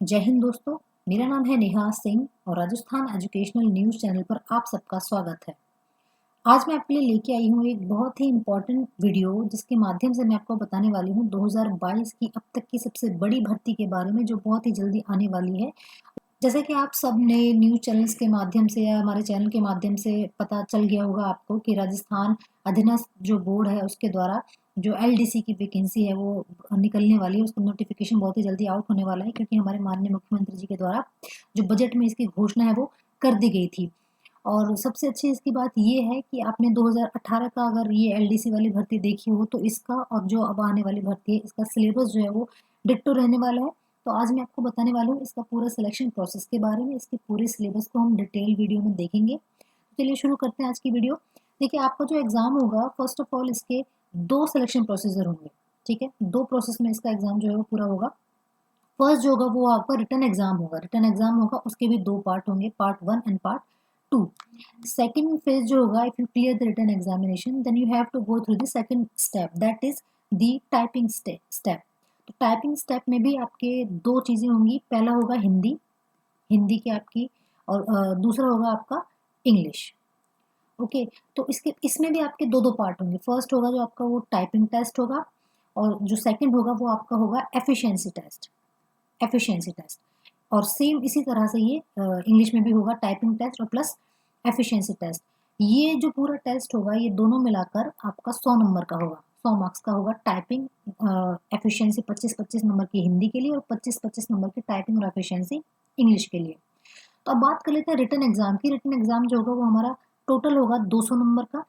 जय हिंद दोस्तों। मेरा नाम है नेहा सिंह और राजस्थान एजुकेशनल न्यूज़ चैनल पर आप सबका स्वागत है। आज मैं आपके लिए लेके आई हूँ एक बहुत ही इम्पोर्टेंट वीडियो, जिसके माध्यम से मैं आपको बताने वाली हूँ 2022 की अब तक की सबसे बड़ी भर्ती के बारे में, जो बहुत ही जल्दी आने वाली है। जैसा कि आप सब ने न्यूज़ चैनल्स के माध्यम से या हमारे चैनल के माध्यम से पता चल गया होगा आपको कि राजस्थान अधीनस्थ जो बोर्ड है उसके द्वारा जो एलडीसी की वैकेंसी है वो निकलने वाली है। उसका नोटिफिकेशन बहुत ही जल्दी आउट होने वाला है, क्योंकि हमारे माननीय मुख्यमंत्री जी के द्वारा जो बजट में इसकी घोषणा है वो कर दी गई थी। और सबसे अच्छी इसकी बात ये है कि आपने 2018 का अगर ये एलडीसी वाली भर्ती देखी हो तो इसका और जो अब आने वाली भर्ती है इसका सिलेबस जो है वो डिट्टो रहने वाला है। तो आज मैं आपको बताने वाली हूँ इसका पूरा सिलेक्शन प्रोसेस के बारे में। इसके पूरे सिलेबस को हम डिटेल वीडियो में देखेंगे। चलिए शुरू करते हैं आज की वीडियो। देखिए, आपका जो एग्जाम होगा, फर्स्ट ऑफ ऑल इसके दो सिलेक्शन प्रोसीजर होंगे। ठीक है, दो प्रोसेस में इसका एग्जाम जो है वो पूरा होगा। फर्स्ट जो होगा वो आपका रिटन एग्जाम होगा। रिटन एग्जाम होगा, उसके भी दो पार्ट होंगे, part 1 and part 2। Second phase जो होगा, if you clear the written examination then you have to go through the second step, that is the typing step. तो टाइपिंग स्टेप में भी आपके दो चीजें होंगी। पहला होगा हिंदी, हिंदी की आपकी, और दूसरा होगा आपका इंग्लिश। ओके, तो इसके इसमें भी आपके दो दो पार्ट होंगे। फर्स्ट होगा जो आपका वो टाइपिंग टेस्ट होगा, और जो सेकंड होगा वो आपका होगा एफिशिएंसी टेस्ट। एफिशिएंसी टेस्ट, और सेम इसी तरह से ये इंग्लिश में भी होगा, टाइपिंग टेस्ट और प्लस एफिशिएंसी टेस्ट। ये जो पूरा टेस्ट होगा ये दोनों मिलाकर आपका 100 नंबर का होगा, 100 मार्क्स का होगा। टाइपिंग एफिशिएंसी 25-25 नंबर की हिंदी के लिए, और 25-25 नंबर की टाइपिंग और एफिशिएंसी इंग्लिश के लिए। तो अब बात कर लेते हैं रिटन एग्जाम की। रिटन एग्जाम जो होगा वो हमारा टोटल होगा 200 नंबर का।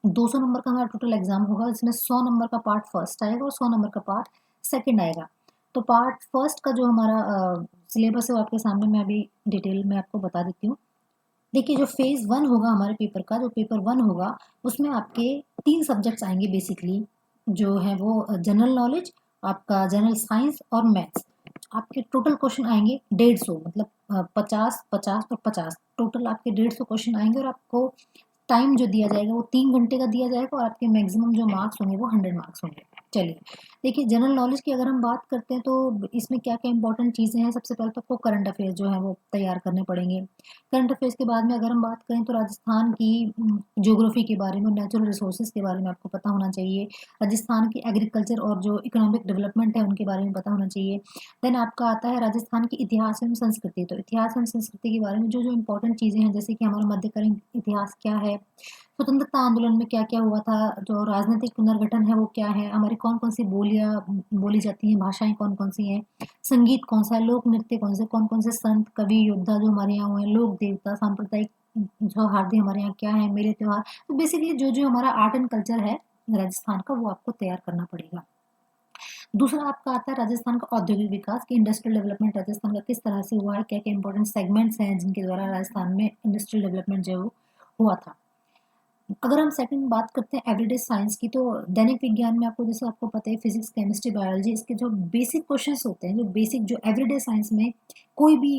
200 नंबर का हमारा टोटल एग्जाम होगा। इसमें 100 नंबर का पार्ट फर्स्ट आएगा और 100 नंबर का पार्ट सेकंड आएगा। तो पार्ट फर्स्ट का जो हमारा सिलेबस है वो आपके सामने मैं अभी डिटेल में आपको बता देती हूँ। देखिए, जो फेज 1 होगा हमारे पेपर का, जो पेपर 1 होगा उसमें आपके 3 सब्जेक्ट्स आएंगे बेसिकली, जो है वो जनरल नॉलेज, आपका जनरल साइंस और मैथ्स। आपके टोटल क्वेश्चन आएंगे 150, मतलब 50, 50 और 50, टोटल आपके 150 क्वेश्चन आएंगे। और आपको टाइम जो दिया जाएगा वो 3 घंटे का दिया जाएगा, और आपके मैक्सिमम जो मार्क्स होंगे वो 100 मार्क्स होंगे। चलिए, देखिए जनरल नॉलेज की अगर हम बात करते हैं तो इसमें क्या क्या इंपॉर्टेंट चीज़ें हैं। सबसे पहले तो आपको करंट अफेयर्स जो है वो तैयार करने पड़ेंगे। करंट अफेयर्स के बाद में अगर हम बात करें तो राजस्थान की ज्योग्राफी के बारे में, नेचुरल रिसोर्सेज के बारे में आपको पता होना चाहिए। राजस्थान की एग्रीकल्चर और जो इकोनॉमिक डेवलपमेंट है उनके बारे में पता होना चाहिए। देन आपका आता है राजस्थान की इतिहास एवं संस्कृति। तो इतिहास एवं संस्कृति के बारे में जो जो इंपॉर्टेंट चीज़ें हैं, जैसे कि हमारा मध्यकालीन इतिहास क्या है, स्वतंत्रता आंदोलन में क्या क्या हुआ था, जो राजनीतिक पुनर्गठन है वो क्या है, हमारी कौन कौन सी बोलियाँ बोली जाती हैं, भाषाएं कौन कौन सी हैं, संगीत कौन सा है, लोक नृत्य कौन कौन से संत कवि योद्धा जो हमारे यहाँ हुए हैं, लोक देवता, सांप्रदायिक जो हार्दिक हमारे यहाँ क्या है, मेले त्योहार। तो बेसिकली जो जो हमारा आर्ट एंड कल्चर है राजस्थान का, वो आपको तैयार करना पड़ेगा। दूसरा आपका आता है राजस्थान का औद्योगिक विकास, की इंडस्ट्रियल डेवलपमेंट राजस्थान का किस तरह से हुआ है, क्या क्या इंपॉर्टेंट सेगमेंट्स हैं जिनके द्वारा राजस्थान में इंडस्ट्रियल डेवलपमेंट जो है वो हुआ था। अगर हम सेकंड बात करते हैं एवरीडे साइंस की, तो दैनिक विज्ञान में आपको, जैसे आपको पता है, फिजिक्स केमिस्ट्री बायोलॉजी, इसके जो बेसिक क्वेश्चंस होते हैं, जो बेसिक जो एवरीडे साइंस में कोई भी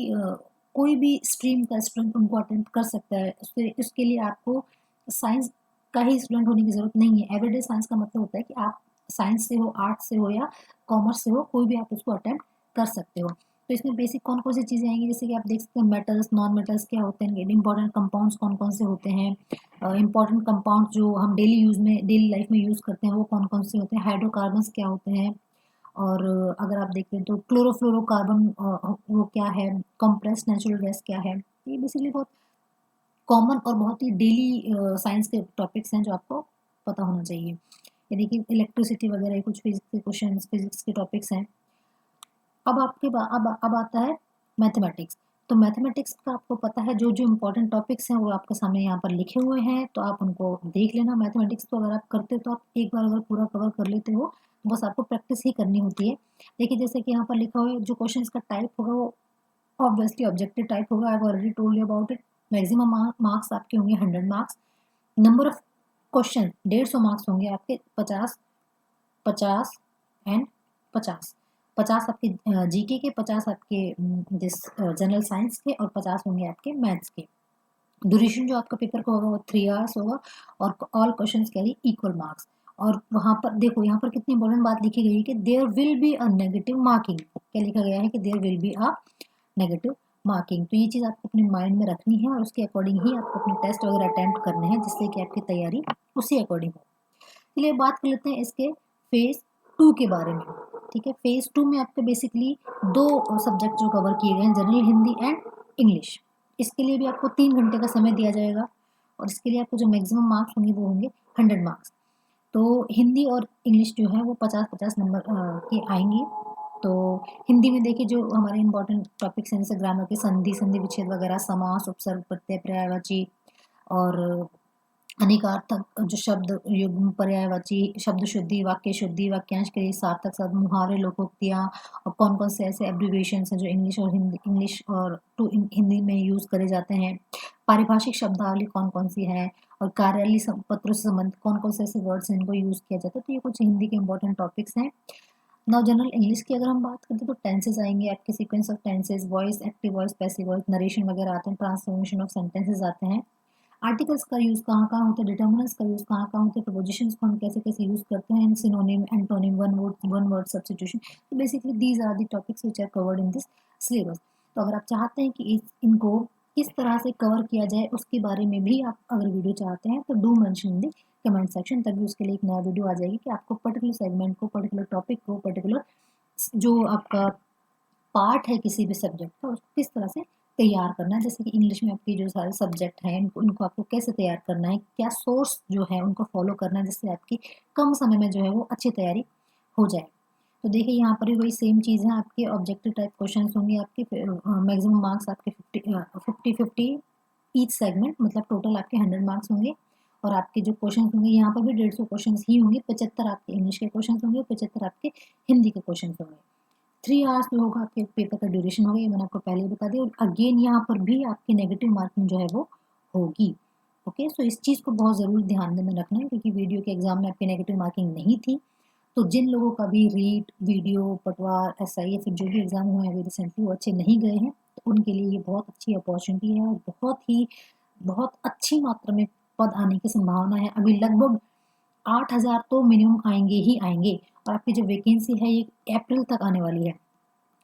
कोई भी स्ट्रीम का स्टूडेंट उनको अटेम्प्ट कर सकता है। उसके लिए आपको साइंस का ही स्टूडेंट होने की जरूरत नहीं है। एवरीडे साइंस का मतलब होता है कि आप साइंस से हो, आर्ट्स से हो या कॉमर्स से हो, कोई भी आप उसको अटेम्प्ट कर सकते हो। तो इसमें बेसिक कौन कौन सी चीज़ें आएंगी, जैसे कि आप देख सकते हैं मेटल्स, नॉन मेटल्स क्या होते हैं, इंपॉर्टेंट कंपाउंड्स कौन कौन से होते हैं, इंपॉर्टेंट कंपाउंड जो हम डेली यूज़ में, डेली लाइफ में यूज़ करते हैं वो कौन कौन से होते हैं, हाइड्रोकार्बन्स क्या होते हैं, और अगर आप देखते हैं तो क्लोरोफ्लोरोकार्बन वो क्या है, कंप्रेस्ड नेचुरल गैस क्या है। ये बेसिकली बहुत कॉमन और बहुत ही डेली साइंस के टॉपिक्स हैं जो आपको पता होना चाहिए। ये देखिए इलेक्ट्रिसिटी वगैरह कुछ फिजिक्स के क्वेश्चन, फिजिक्स के टॉपिक्स हैं। अब आपके अब आता है मैथमेटिक्स। तो मैथमेटिक्स का आपको पता है जो जो इम्पोर्टेंट टॉपिक्स हैं वो आपके सामने यहाँ पर लिखे हुए हैं, तो आप उनको देख लेना। मैथमेटिक्स तो अगर आप करते हो तो आप एक बार अगर पूरा कवर कर लेते हो, तो बस आपको प्रैक्टिस ही करनी होती है। देखिए, जैसे कि यहाँ पर लिखा हुआ है, जो क्वेश्चन का टाइप होगा वो ऑब्वियसली ऑब्जेक्टिव टाइप होगा। I have already told you about it. Maximum marks आपके होंगे 100 marks. Number of question 150 marks होंगे आपके, 50, 50 एंड 50। 50 आपके जीके के, 50 आपके दिस जनरल साइंस के, और 50 होंगे आपके मैथ्स के। ड्यूरेशन जो आपका पेपर का होगा वो 3 आवर्स होगा, और all questions carry equal marks. और वहाँ पर देखो, यहाँ पर कितनी इंपॉर्टेंट बात लिखी गई है कि there will be a negative marking. क्या लिखा गया है कि there will be a negative marking. तो ये चीज़ आपको अपने माइंड में रखनी है और उसके अकॉर्डिंग ही आपको अपने टेस्ट वगैरह अटेम्प्ट करने हैं, जिससे कि आपकी तैयारी उसी अकॉर्डिंग हो। चलिए बात कर लेते हैं इसके फेज 2 के बारे में। ठीक है, फेज 2 में आपके बेसिकली 2 सब्जेक्ट जो कवर किए गए हैं, जनरल हिंदी एंड इंग्लिश। इसके लिए भी आपको 3 घंटे का समय दिया जाएगा और इसके लिए आपको जो मैक्सिमम मार्क्स होंगे वो होंगे 100 मार्क्स। तो हिंदी और इंग्लिश जो है वो 50-50 नंबर की आएंगी। तो हिंदी में देखिए जो हमारे इंपॉर्टेंट टॉपिक्स हैं, जैसे ग्रामर के संधि, संधि विच्छेद वगैरह, समास, उपसर्ग, प्रत्यय, पर्यायवाची और अनेकार्थक जो शब्द युग्म, पर्यायवाची, शब्द शुद्धि, वाक्य शुद्धि, वाक्यांश के लिए सार्थक शब्द, मुहावरे, लोकोक्तियाँ और कौन कौन से ऐसे एब्रिविएशंस हैं जो इंग्लिश और हिंदी, इंग्लिश और टू हिंदी में यूज़ करे जाते हैं, पारिभाषिक शब्दावली कौन कौन सी है, और कार्यालय पत्रों से संबंधित कौन कौन से ऐसे वर्ड्स हैं इनको यूज़ किया जाता है। तो ये कुछ हिंदी के इंपॉर्टेंट टॉपिक्स हैं। नाउ जनरल इंग्लिश की अगर हम बात करते हैं तो टेंसेस आएंगे आपके, sequence of tenses, voice, active voice, passive voice, narration वगैरह आते हैं, ट्रांसफॉर्मेशन ऑफ सेंटेंसेस आते हैं, आर्टिकल्स का यूज़ कहाँ कहाँ होता है, डिटर्मिनेंट्स का यूज़ कहाँ कहाँ होता है, प्रपोजिशंस को हम कैसे कैसे यूज़ करते हैं, synonym, antonym, one word substitution. तो basically these are the topics which are covered in this syllabus. तो अगर आप चाहते हैं कि इनको किस तरह से कवर किया जाए उसके बारे में भी आप अगर वीडियो चाहते हैं तो do mention in the comment section, तभी उसके लिए एक नया वीडियो आ जाएगी कि आपको पर्टिकुलर सेगमेंट को, पर्टिकुलर टॉपिक को, पर्टिकुलर जो आपका पार्ट है किसी भी सब्जेक्ट का, उसको किस तरह से तैयार करना है। जैसे कि इंग्लिश में आपके जो सारे सब्जेक्ट हैं इनको आपको कैसे तैयार करना है, क्या सोर्स जो है उनको फॉलो करना है, जिससे आपकी कम समय में जो है वो अच्छी तैयारी हो जाए। तो देखिए यहाँ पर भी वही सेम चीज़ है, आपके ऑब्जेक्टिव टाइप क्वेश्चन होंगे, आपके मैक्सिमम मार्क्स आपके 50-50 ईच सेगमेंट, मतलब टोटल आपके 100 मार्क्स होंगे। और आपके जो क्वेश्चन होंगे यहाँ पर भी 150 क्वेश्चन ही होंगे, 75 आपके इंग्लिश के क्वेश्चन होंगे, 75 आपके हिंदी के क्वेश्चन होंगे। 3 आवर्स जो होगा आपके पेपर का ड्यूरेशन होगा, ये मैंने आपको पहले ही बता दिया। और अगेन यहाँ पर भी आपकी नेगेटिव मार्किंग जो है वो होगी। ओके, सो इस चीज़ को बहुत ज़रूर ध्यान में रखना है, क्योंकि वीडियो के एग्जाम में आपकी नेगेटिव मार्किंग नहीं थी। तो जिन लोगों का भी रीट, वीडियो, पटवार, एसआई या फिर जो भी एग्जाम हुए हैं अभी रिसेंटली वो अच्छे नहीं गए हैं, तो उनके लिए ये बहुत अच्छी अपॉर्चुनिटी है और बहुत अच्छी मात्रा में पद आने की संभावना है। अभी लगभग 8,000 तो मिनिमम आएंगे ही आएंगे। और आपकी जो वैकेंसी है ये अप्रैल तक आने वाली है।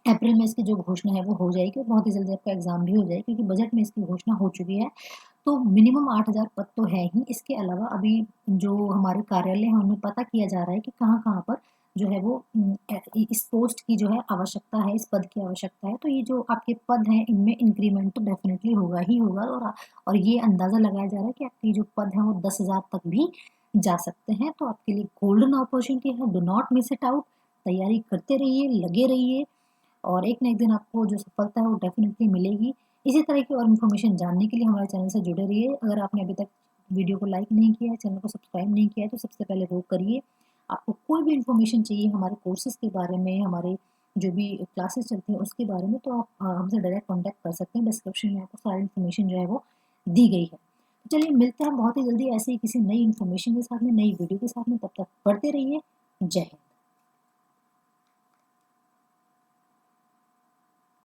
अप्रैल में इसकी जो घोषणा है वो हो जाएगी और बहुत ही जल्दी आपका एग्जाम भी हो जाएगा, क्योंकि बजट में इसकी घोषणा हो चुकी है। तो मिनिमम 8,000 पद तो है ही। इसके अलावा अभी जो हमारे कार्यालय हैं उनमें पता किया जा रहा है कि कहाँ कहाँ पर जो है वो इस पोस्ट की जो है आवश्यकता है, इस पद की आवश्यकता है। तो ये जो आपके पद हैं इनमें इंक्रीमेंट तो डेफिनेटली होगा ही होगा। और ये अंदाज़ा लगाया जा रहा है कि आपके जो पद हैं वो 10,000 तक भी जा सकते हैं। तो आपके लिए गोल्डन अपॉर्चुनिटी है, do not miss it out. तैयारी करते रहिए, लगे रहिए, और एक ना एक दिन आपको जो सफलता है वो डेफिनेटली मिलेगी। इसी तरह की और इन्फॉर्मेशन जानने के लिए हमारे चैनल से जुड़े रहिए। अगर आपने अभी तक वीडियो को लाइक नहीं किया है, चैनल को सब्सक्राइब नहीं किया है, तो सबसे पहले वो करिए। आपको कोई भी इन्फॉर्मेशन चाहिए हमारे कोर्सेज़ के बारे में, हमारे जो भी क्लासेस चलती हैं उसके बारे में, तो आप हमसे डायरेक्ट कॉन्टैक्ट कर सकते हैं। डिस्क्रिप्शन में आपको सारी इन्फॉर्मेशन जो है वो दी गई है। तो चलिए मिलते हैं बहुत ही जल्दी ऐसे ही किसी नई इन्फॉर्मेशन के साथ में, नई वीडियो के साथ में। तब तक पढ़ते रहिए। जय हिंद।